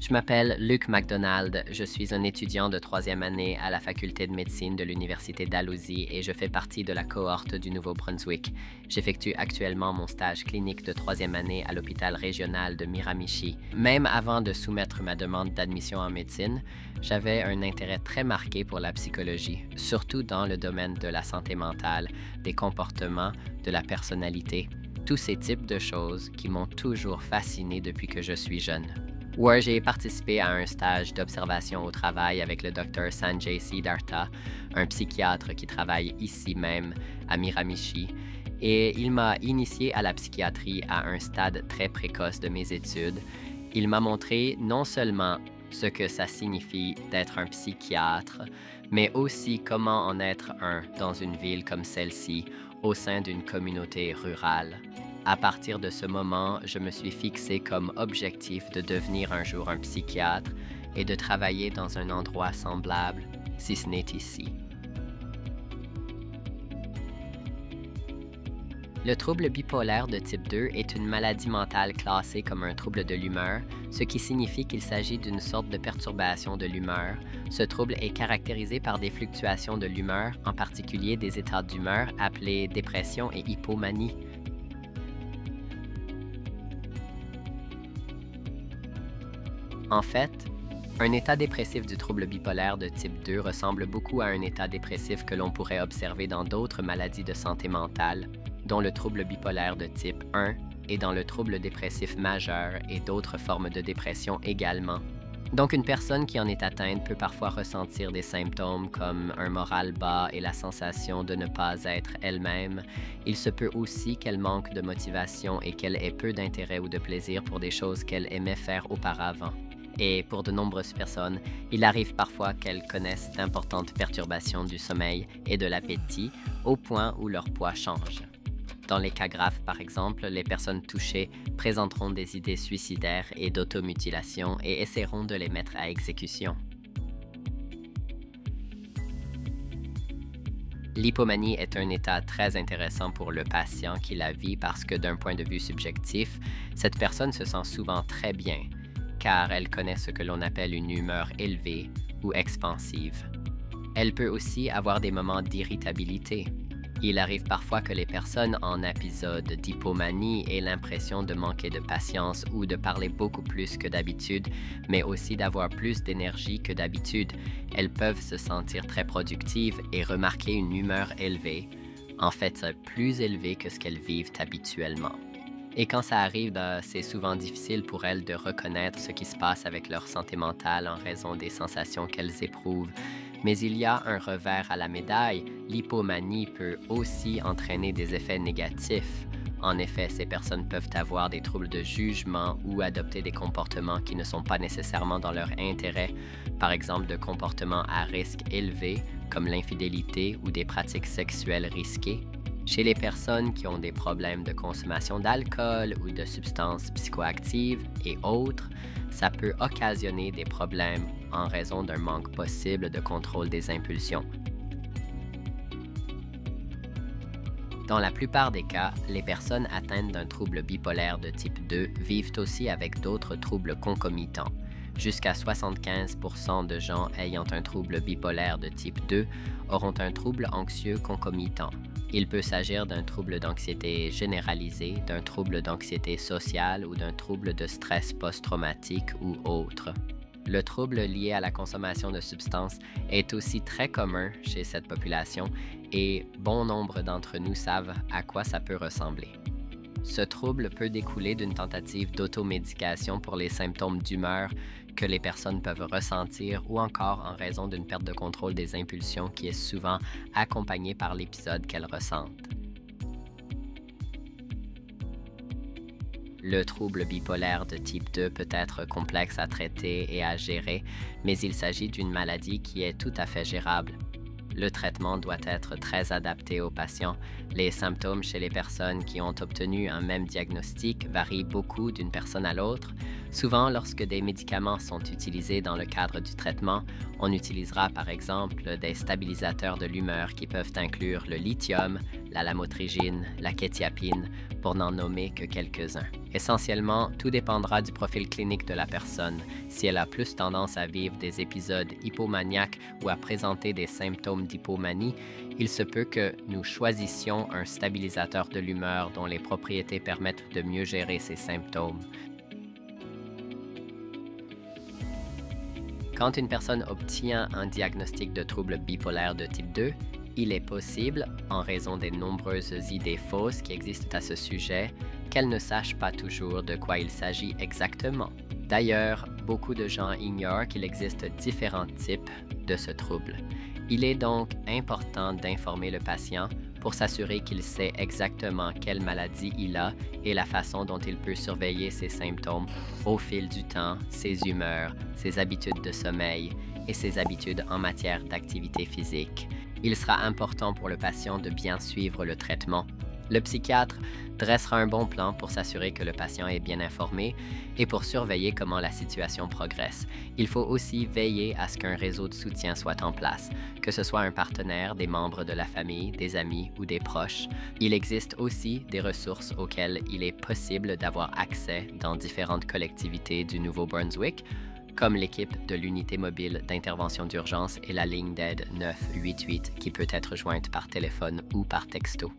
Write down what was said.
Je m'appelle Luc MacDonald, je suis un étudiant de troisième année à la faculté de médecine de l'Université Dalhousie et je fais partie de la cohorte du Nouveau-Brunswick. J'effectue actuellement mon stage clinique de troisième année à l'hôpital régional de Miramichi. Même avant de soumettre ma demande d'admission en médecine, j'avais un intérêt très marqué pour la psychologie, surtout dans le domaine de la santé mentale, des comportements, de la personnalité, tous ces types de choses qui m'ont toujours fasciné depuis que je suis jeune. J'ai participé à un stage d'observation au travail avec le Dr Sanjay Siddhartha, un psychiatre qui travaille ici même à Miramichi, et il m'a initié à la psychiatrie à un stade très précoce de mes études. Il m'a montré non seulement ce que ça signifie d'être un psychiatre, mais aussi comment en être un dans une ville comme celle-ci, au sein d'une communauté rurale. À partir de ce moment, je me suis fixé comme objectif de devenir un jour un psychiatre et de travailler dans un endroit semblable, si ce n'est ici. Le trouble bipolaire de type 2 est une maladie mentale classée comme un trouble de l'humeur, ce qui signifie qu'il s'agit d'une sorte de perturbation de l'humeur. Ce trouble est caractérisé par des fluctuations de l'humeur, en particulier des états d'humeur appelés dépression et hypomanie. En fait, un état dépressif du trouble bipolaire de type 2 ressemble beaucoup à un état dépressif que l'on pourrait observer dans d'autres maladies de santé mentale, dont le trouble bipolaire de type 1 et dans le trouble dépressif majeur et d'autres formes de dépression également. Donc une personne qui en est atteinte peut parfois ressentir des symptômes comme un moral bas et la sensation de ne pas être elle-même. Il se peut aussi qu'elle manque de motivation et qu'elle ait peu d'intérêt ou de plaisir pour des choses qu'elle aimait faire auparavant. Et pour de nombreuses personnes, il arrive parfois qu'elles connaissent d'importantes perturbations du sommeil et de l'appétit au point où leur poids change. Dans les cas graves, par exemple, les personnes touchées présenteront des idées suicidaires et d'automutilation et essaieront de les mettre à exécution. L'hypomanie est un état très intéressant pour le patient qui la vit parce que d'un point de vue subjectif, cette personne se sent souvent très bien, car elle connaît ce que l'on appelle une humeur élevée ou expansive. Elle peut aussi avoir des moments d'irritabilité. Il arrive parfois que les personnes en épisode d'hypomanie aient l'impression de manquer de patience ou de parler beaucoup plus que d'habitude, mais aussi d'avoir plus d'énergie que d'habitude. Elles peuvent se sentir très productives et remarquer une humeur élevée, en fait plus élevée que ce qu'elles vivent habituellement. Et quand ça arrive, c'est souvent difficile pour elles de reconnaître ce qui se passe avec leur santé mentale en raison des sensations qu'elles éprouvent. Mais il y a un revers à la médaille, l'hypomanie peut aussi entraîner des effets négatifs. En effet, ces personnes peuvent avoir des troubles de jugement ou adopter des comportements qui ne sont pas nécessairement dans leur intérêt, par exemple de comportements à risque élevé, comme l'infidélité ou des pratiques sexuelles risquées. Chez les personnes qui ont des problèmes de consommation d'alcool ou de substances psychoactives et autres, ça peut occasionner des problèmes en raison d'un manque possible de contrôle des impulsions. Dans la plupart des cas, les personnes atteintes d'un trouble bipolaire de type 2 vivent aussi avec d'autres troubles concomitants. Jusqu'à 75% de gens ayant un trouble bipolaire de type 2 auront un trouble anxieux concomitant. Il peut s'agir d'un trouble d'anxiété généralisée, d'un trouble d'anxiété sociale ou d'un trouble de stress post-traumatique ou autre. Le trouble lié à la consommation de substances est aussi très commun chez cette population et bon nombre d'entre nous savent à quoi ça peut ressembler. Ce trouble peut découler d'une tentative d'automédication pour les symptômes d'humeur que les personnes peuvent ressentir ou encore en raison d'une perte de contrôle des impulsions qui est souvent accompagnée par l'épisode qu'elles ressentent. Le trouble bipolaire de type 2 peut être complexe à traiter et à gérer, mais il s'agit d'une maladie qui est tout à fait gérable. Le traitement doit être très adapté aux patients. Les symptômes chez les personnes qui ont obtenu un même diagnostic varient beaucoup d'une personne à l'autre. Souvent, lorsque des médicaments sont utilisés dans le cadre du traitement, on utilisera par exemple des stabilisateurs de l'humeur qui peuvent inclure le lithium, la lamotrigine, la quétiapine, pour n'en nommer que quelques-uns. Essentiellement, tout dépendra du profil clinique de la personne. Si elle a plus tendance à vivre des épisodes hypomaniaques ou à présenter des symptômes d'hypomanie, il se peut que nous choisissions un stabilisateur de l'humeur dont les propriétés permettent de mieux gérer ces symptômes. Quand une personne obtient un diagnostic de trouble bipolaire de type 2, il est possible, en raison des nombreuses idées fausses qui existent à ce sujet, qu'elle ne sache pas toujours de quoi il s'agit exactement. D'ailleurs, beaucoup de gens ignorent qu'il existe différents types de ce trouble. Il est donc important d'informer le patient pour s'assurer qu'il sait exactement quelle maladie il a et la façon dont il peut surveiller ses symptômes au fil du temps, ses humeurs, ses habitudes de sommeil et ses habitudes en matière d'activité physique. Il sera important pour le patient de bien suivre le traitement. Le psychiatre dressera un bon plan pour s'assurer que le patient est bien informé et pour surveiller comment la situation progresse. Il faut aussi veiller à ce qu'un réseau de soutien soit en place, que ce soit un partenaire, des membres de la famille, des amis ou des proches. Il existe aussi des ressources auxquelles il est possible d'avoir accès dans différentes collectivités du Nouveau-Brunswick, comme l'équipe de l'unité mobile d'intervention d'urgence et la ligne d'aide 988 qui peut être jointe par téléphone ou par texto.